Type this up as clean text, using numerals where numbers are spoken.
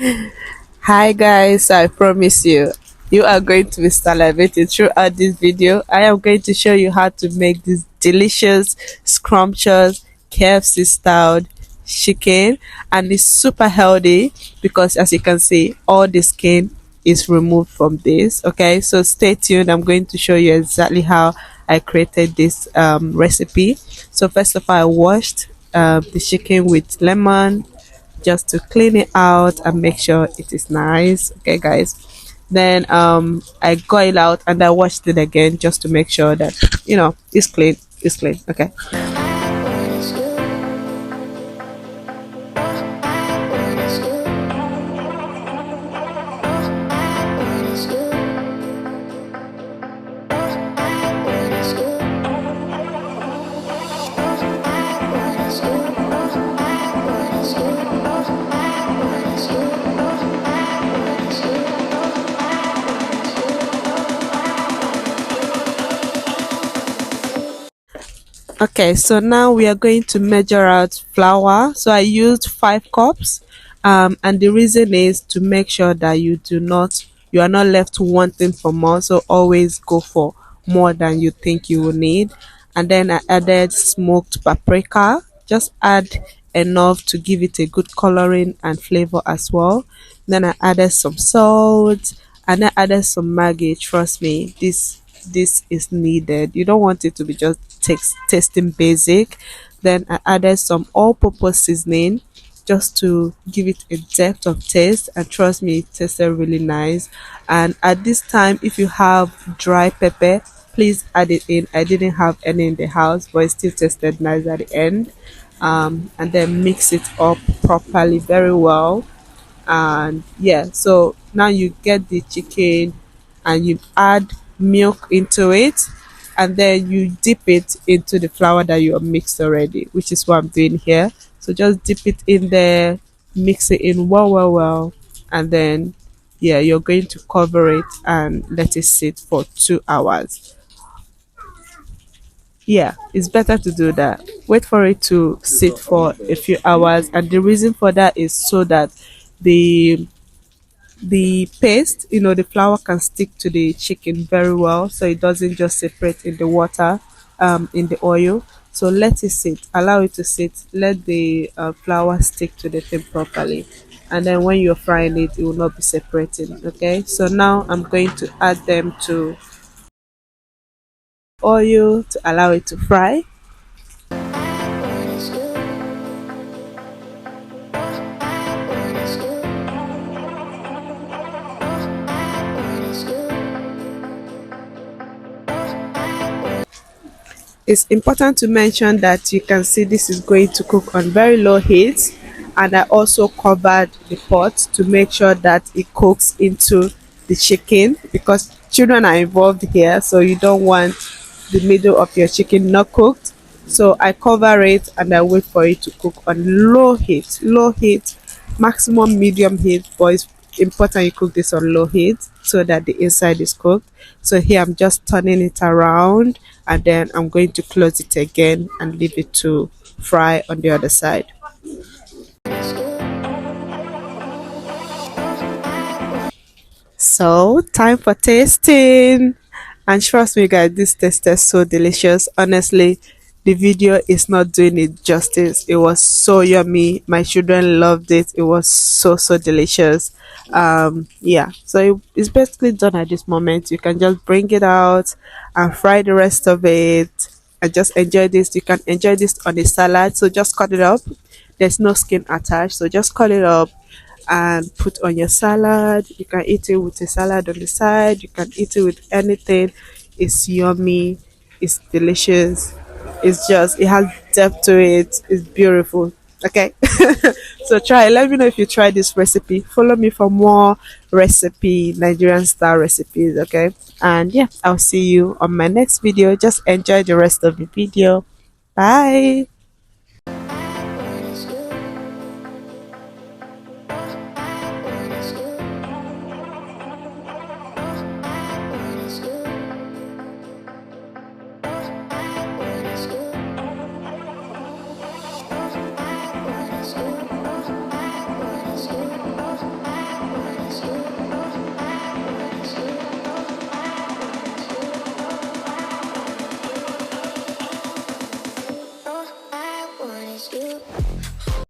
Hi guys, I promise you are going to be salivating throughout this video. I am going to show you how to make this delicious, scrumptious, KFC styled chicken, and it's super healthy because as you can see, all the skin is removed from this. Okay, so stay tuned. I'm going to show you exactly how I created this recipe. So first of all, I washed the chicken with lemon just to clean it out and make sure it is nice. Okay guys, then I got it out and I washed it again just to make sure that it's clean. Okay. Okay, so now we are going to measure out flour. So I used 5 cups, and the reason is to make sure that you are not left wanting for more. So always go for more than you think you will need. And then I added smoked paprika. Just add enough to give it a good coloring and flavor as well. Then I added some salt and I added some Maggi. Trust me, this is needed. You don't want it to be just tasting basic. Then I added some all-purpose seasoning just to give it a depth of taste, and trust me, it tasted really nice. And at this time, if you have dry pepper, please add it in. I didn't have any in the house, but it still tasted nice at the end. And then mix it up properly very well. And yeah, so now you get the chicken and you add milk into it, and then you dip it into the flour that you have mixed already, which is what I'm doing here. So just dip it in there, mix it in well, and then yeah, you're going to cover it and let it sit for 2 hours. Yeah, it's better to do that. Wait for it to sit for a few hours, and the reason for that is so that the the paste, the flour can stick to the chicken very well, so it doesn't just separate in the water, in the oil. So let it sit, allow it to sit, let the flour stick to the thing properly, and then when you're frying it, it will not be separating. Okay, so now I'm going to add them to oil to allow it to fry. It's important to mention that you can see this is going to cook on very low heat, and I also covered the pot to make sure that it cooks into the chicken because children are involved here, so you don't want the middle of your chicken not cooked. So I cover it and I wait for it to cook on low heat, maximum medium heat, but it's important you cook this on low heat so that the inside is cooked. So here I'm just turning it around, and then I'm going to close it again and leave it to fry on the other side. So time for tasting, and trust me guys, this tasted so delicious. Honestly, the video is not doing it justice. It was so yummy, my children loved it. It was so delicious. Yeah, so it's basically done at this moment. You can just bring it out and fry the rest of it and just enjoy this. You can enjoy this on a salad, so just cut it up. There's no skin attached, so just cut it up and put on your salad. You can eat it with a salad on the side, you can eat it with anything. It's yummy, it's delicious, it has depth to it, it's beautiful. Okay. So try, let me know if you try this recipe. Follow me for more Nigerian style recipes. Okay, and yeah, I'll see you on my next video. Just enjoy the rest of the video. Bye.